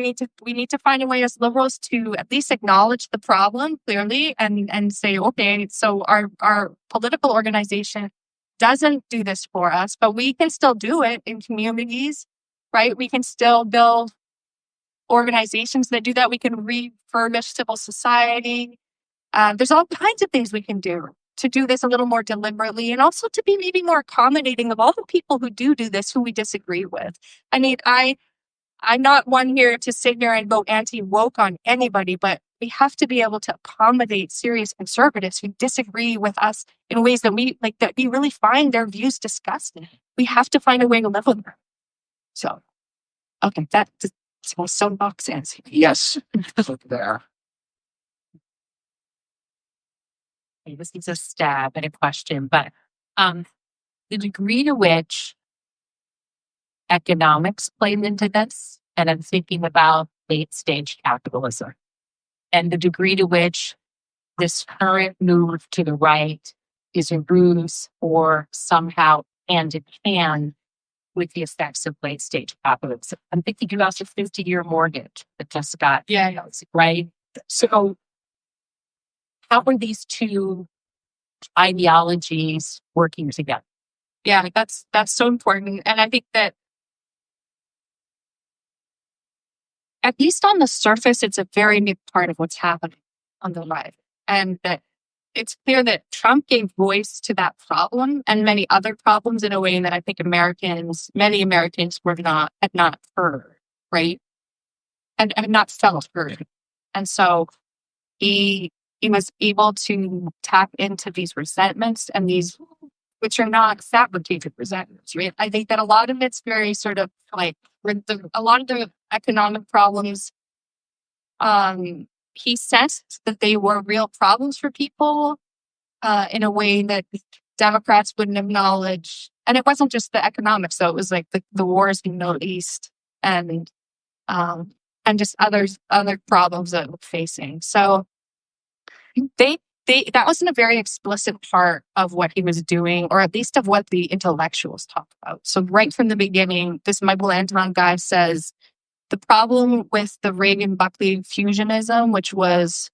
need to find a way as liberals to at least acknowledge the problem clearly and say, okay, so our political organization doesn't do this for us, but we can still do it in communities, right? We can still build organizations that do that. We can refurbish civil society. There's all kinds of things we can do to do this a little more deliberately, and also to be maybe more accommodating of all the people who do this, who we disagree with. I mean, I'm not one here to sit here and vote anti-woke on anybody, but we have to be able to accommodate serious conservatives who disagree with us in ways that we really find their views disgusting. We have to find a way to live with them. So, okay, that's my soapbox answer. Yes, look there. This is a stab at a question, but the degree to which economics played into this, and I'm thinking about late stage capitalism, and the degree to which this current move to the right is a ruse or somehow hand in hand with the effects of late stage capitalism. I'm thinking about the 50-year mortgage that just got, right? So how are these two ideologies working together? Yeah, that's so important. And I think that at least on the surface, it's a very big part of what's happening on the right. And that it's clear that Trump gave voice to that problem and many other problems in a way that I think many Americans had not heard, right? And had not felt heard. And so he was able to tap into these resentments and these, which are not fabricated resentments, right? I think that a lot of it's very sort of like a lot of the economic problems, he sensed that they were real problems for people in a way that Democrats wouldn't acknowledge. And it wasn't just the economics, though. It was like the wars in the Middle East and just other problems that we're facing. So that wasn't a very explicit part of what he was doing, or at least of what the intellectuals talked about. So right from the beginning, this Michael Anton guy says the problem with the Reagan-Buckley fusionism, which was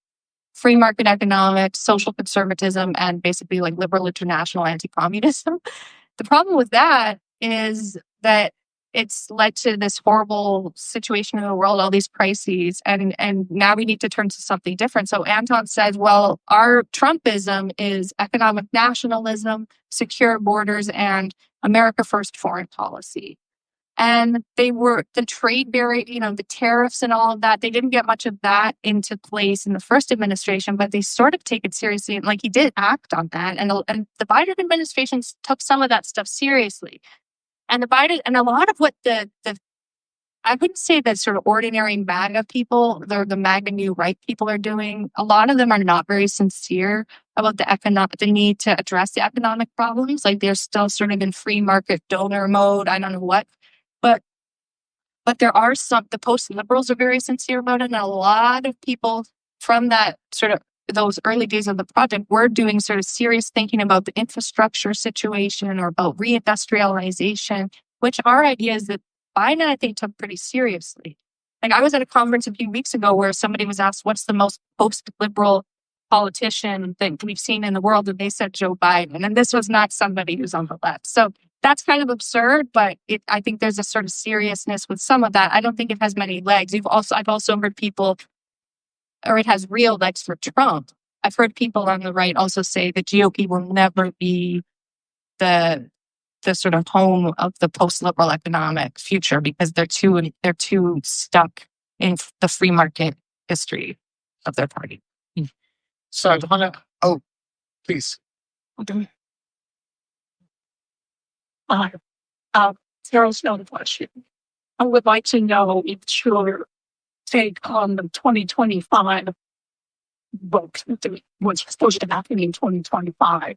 free market economics, social conservatism, and basically like liberal international anti-communism. The problem with that is that it's led to this horrible situation in the world, all these crises, and now we need to turn to something different. So Anton says, well, our Trumpism is economic nationalism, secure borders, and America first foreign policy. And they were the trade barrier, the tariffs and all of that. They didn't get much of that into place in the first administration, but they sort of take it seriously. And like he did act on that. And the Biden administration took some of that stuff seriously. And a lot of what the I wouldn't say that sort of ordinary MAGA people, the MAGA new right people are doing. A lot of them are not very sincere about the need to address the economic problems. Like they're still sort of in free market donor mode. I don't know what. But there are the post-liberals are very sincere about it. And a lot of people from that sort of those early days of the project were doing sort of serious thinking about the infrastructure situation or about reindustrialization, which are ideas that Biden, I think, took pretty seriously. Like I was at a conference a few weeks ago where somebody was asked, what's the most post-liberal politician that we've seen in the world? And they said Joe Biden. And this was not somebody who's on the left. So that's kind of absurd, but I think there's a sort of seriousness with some of that. I don't think it has many legs. I've also heard people, or it has real legs for Trump. I've heard people on the right also say the GOP will never be the sort of home of the post-liberal economic future because they're too stuck in the free market history of their party. So I want to. Oh, please. Okay. There's no question. I would like to know if your take on the 2025 book that was supposed to happen in 2025,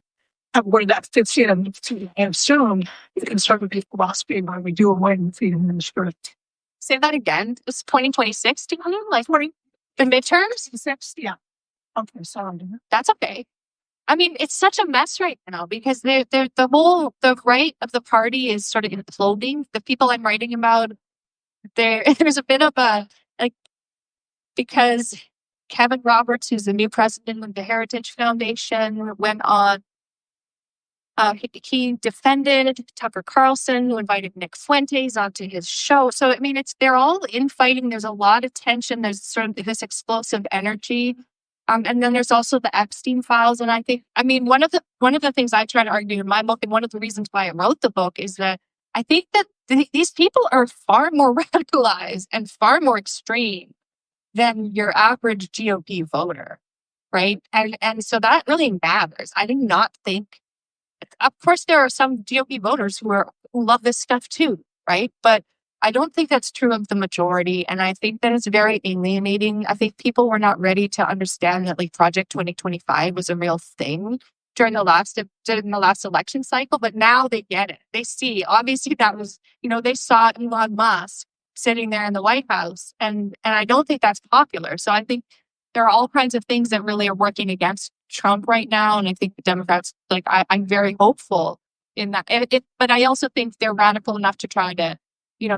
and where that fits in to, I assume, the conservative philosophy where we do away with the administrative. Say that again. It's 2026, like the midterms? Yeah. Okay, sorry. That's okay. I mean, it's such a mess right now because the right of the party is sort of imploding. The people I'm writing about, there's a bit of because Kevin Roberts, who's the new president of the Heritage Foundation, went on. He defended Tucker Carlson, who invited Nick Fuentes onto his show. So I mean, they're all infighting. There's a lot of tension. There's sort of this explosive energy. And then there's also the Epstein files. And one of the things I try to argue in my book, and one of the reasons why I wrote the book, is that I think that these people are far more radicalized and far more extreme than your average GOP voter, right? And so that really matters. I do not think, of course, there are some GOP voters who love this stuff too, right? But I don't think that's true of the majority. And I think that it's very alienating. I think people were not ready to understand that like Project 2025 was a real thing during the last election cycle. But now they get it. They see, obviously that was, they saw Elon Musk sitting there in the White House. And I don't think that's popular. So I think there are all kinds of things that really are working against Trump right now. And I think the Democrats, I'm very hopeful in that. But I also think they're radical enough to try to,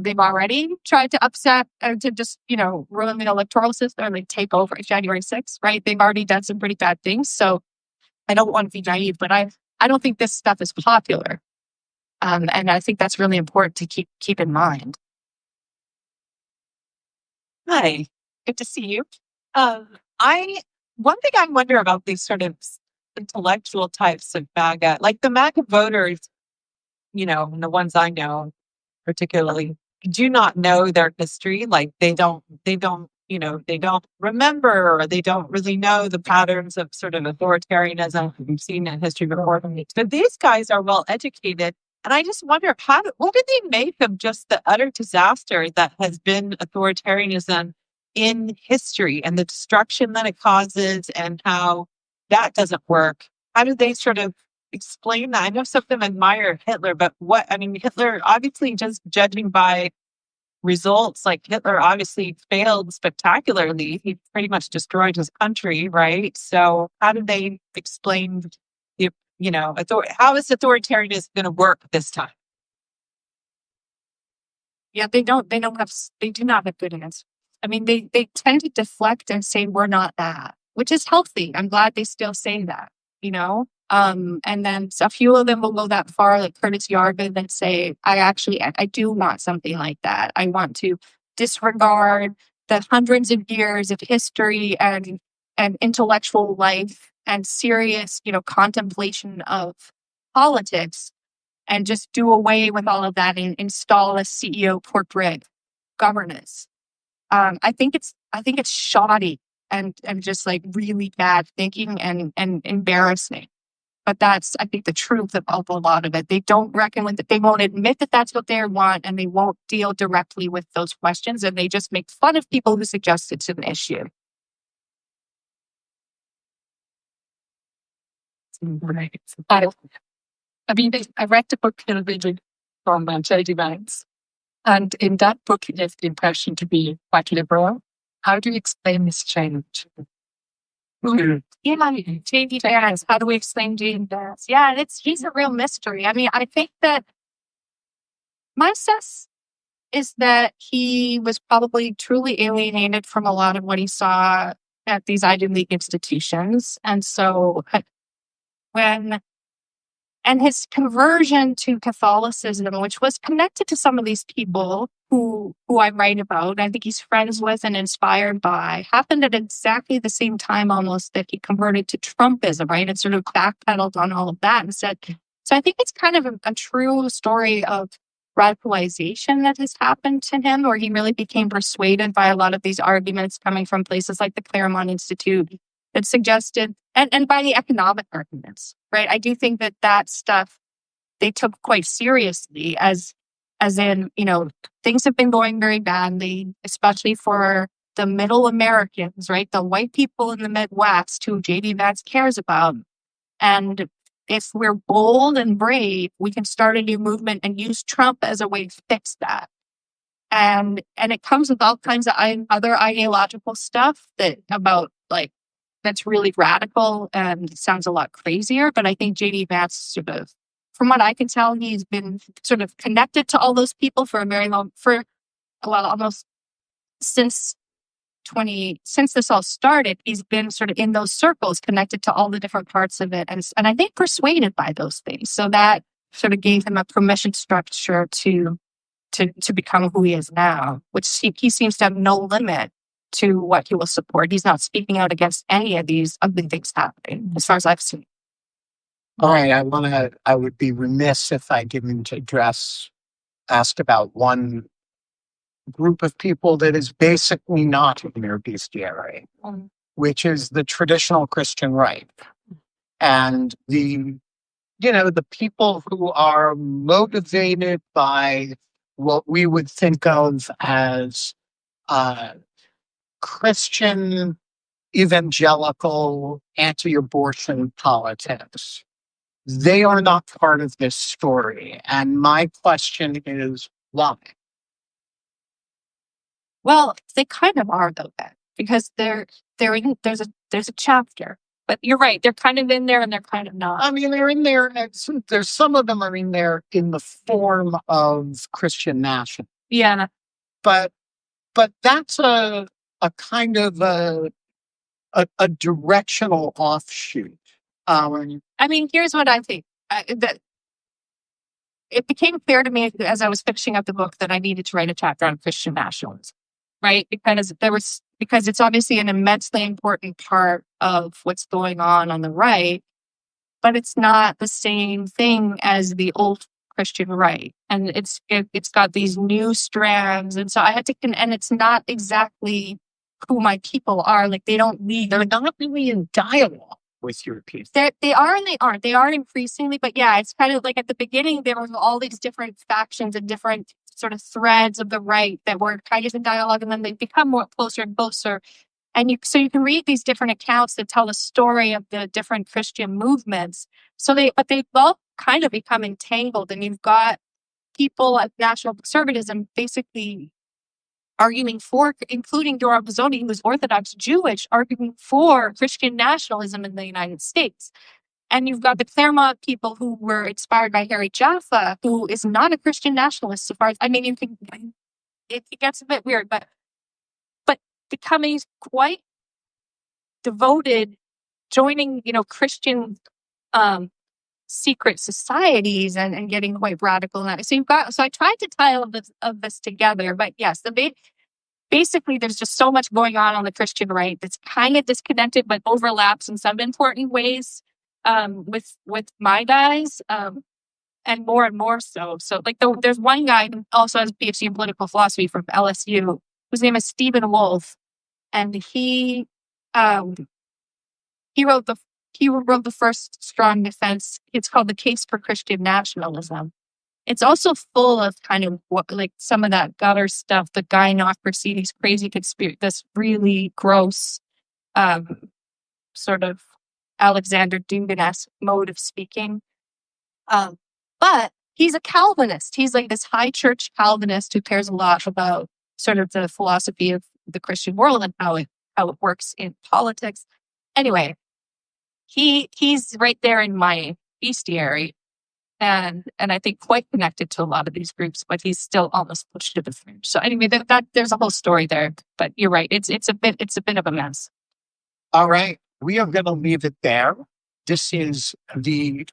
they've already tried to upset and to just, ruin the electoral system and take over January 6th, right? They've already done some pretty bad things. So I don't want to be naive, but I don't think this stuff is popular. And I think that's really important to keep in mind. Hi, good to see you. One thing I wonder about these sort of intellectual types of MAGA, like the MAGA voters, and the ones I know particularly, do not know their history. Like they don't remember, or they don't really know the patterns of sort of authoritarianism we've seen in history before. But these guys are well educated. And I just wonder, what do they make of just the utter disaster that has been authoritarianism in history and the destruction that it causes and how that doesn't work? How do they sort of explain that? I know some of them admire Hitler, but Hitler, obviously, just judging by results, like Hitler obviously failed spectacularly. He pretty much destroyed his country, right? So how do they explain how is authoritarianism going to work this time? Yeah, they do not have good answers. I mean, they tend to deflect and say, we're not that, which is healthy. I'm glad they still say that, you know? And then a few of them will go that far, like Curtis Yarvin, and say, I do want something like that. I want to disregard the hundreds of years of history and intellectual life and serious, contemplation of politics and just do away with all of that and install a CEO corporate governance. I think it's shoddy and just like really bad thinking and embarrassing. But that's, I think, the truth of a lot of it. They don't reckon with it. They won't admit that that's what they want, and they won't deal directly with those questions, and they just make fun of people who suggest it's an issue. Right. I mean, I read the book Hillbilly from J.D. Vance, and in that book, he gave the impression to be quite liberal. How do you explain this change? Yeah, J.D. Vance. How do we explain J.D. Vance? Yeah, he's a real mystery. I mean, I think that my sense is that he was probably truly alienated from a lot of what he saw at these Ivy League institutions. And so and his conversion to Catholicism, which was connected to some of these people who I write about, I think he's friends with and inspired by, happened at exactly the same time almost that he converted to Trumpism, right? And sort of backpedaled on all of that and said, so I think it's kind of a true story of radicalization that has happened to him, where he really became persuaded by a lot of these arguments coming from places like the Claremont Institute that suggested, and by the economic arguments, right? I do think that stuff they took quite seriously as in, things have been going very badly, especially for the middle Americans, right? The white people in the Midwest who J.D. Vance cares about. And if we're bold and brave, we can start a new movement and use Trump as a way to fix that. And it comes with all kinds of other ideological stuff that's really radical and sounds a lot crazier. But I think J.D. Vance sort of, from what I can tell, he's been sort of connected to all those people almost since this all started. He's been sort of in those circles, connected to all the different parts of it, and I think persuaded by those things. So that sort of gave him a permission structure to become who he is now, which he seems to have no limit to what he will support. He's not speaking out against any of these ugly things happening, as far as I've seen. All right, I would be remiss if I didn't ask about one group of people that is basically not in your bestiary, which is the traditional Christian right. And the people who are motivated by what we would think of as Christian evangelical anti-abortion politics. They are not part of this story. And my question is, why? Well, they kind of are, though, Ben, because there's a chapter. But you're right, they're kind of in there and they're kind of not. I mean, they're in there. There's some of them are in there in the form of Christian national. Yeah. But that's a kind of a directional offshoot. I mean, here's what I think. That it became clear to me as I was finishing up the book that I needed to write a chapter on Christian nationalism, right? Because it's obviously an immensely important part of what's going on the right, but it's not the same thing as the old Christian right, and it's got these new strands, and so I had to, and it's not exactly who my people are. Like they're not really in dialogue with your people. They are and they aren't. They are increasingly, but yeah, it's kind of like at the beginning there were all these different factions and different sort of threads of the right that were kind of in dialogue, and then they become more closer and closer. And you can read these different accounts that tell the story of the different Christian movements. But they've all kind of become entangled, and you've got people at national conservatism basically arguing for, including Dora Bozzoni, who was Orthodox Jewish, arguing for Christian nationalism in the United States. And you've got the Claremont people who were inspired by Harry Jaffa, who is not a Christian nationalist. So far as, I mean, it gets a bit weird, but becoming quite devoted joining, Christian secret societies and getting quite radical. So I tried to tie all of this together, but yes, basically there's just so much going on the Christian right that's kind of disconnected, but overlaps in some important ways with my guys, and more so. So like there's one guy who also has a PhD in political philosophy from LSU, whose name is Stephen Wolfe, and he wrote the first strong defense. It's called The Case for Christian Nationalism. It's also full of kind of like some of that gutter stuff, the gynocracy, these crazy conspiracy, this really gross sort of Alexander Dugin-esque mode of speaking. But he's a Calvinist. He's like this high church Calvinist who cares a lot about sort of the philosophy of the Christian world and how it works in politics. Anyway, he's right there in my bestiary, and I think quite connected to a lot of these groups, but he's still almost pushed to the fringe. So anyway, that there's a whole story there. But you're right, it's a bit of a mess. All right, we are going to leave it there. This is the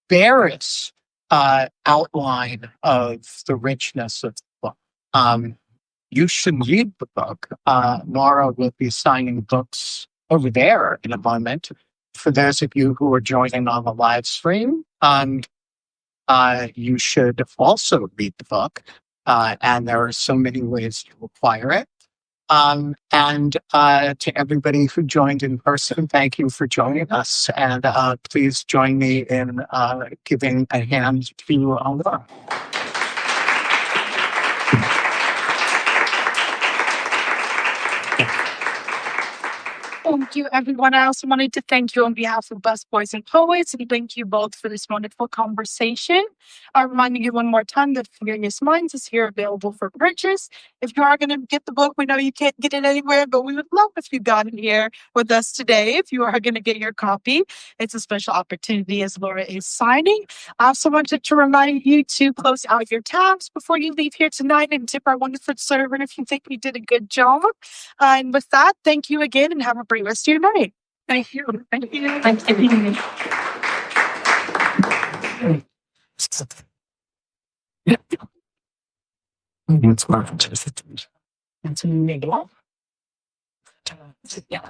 barest outline of the richness of the book. You should read the book. Laura will be signing books over there in a moment. For those of you who are joining on the live stream, you should also read the book. And there are so many ways to acquire it. And to everybody who joined in person, thank you for joining us. And please join me in giving a hand to Laura. Thank you, everyone. I also wanted to thank you on behalf of Busboys and Poets, and thank you both for this wonderful conversation. I'm reminding you one more time that Furious Minds is here available for purchase. If you are going to get the book, we know you can't get it anywhere, but we would love if you got it here with us today. If you are going to get your copy, it's a special opportunity as Laura is signing. I also wanted to remind you to close out your tabs before you leave here tonight and tip our wonderful server if you think we did a good job. And with that, thank you again and have a great rest of your night. Thank you. Thank you. Thank you. It's a niggle. Yeah.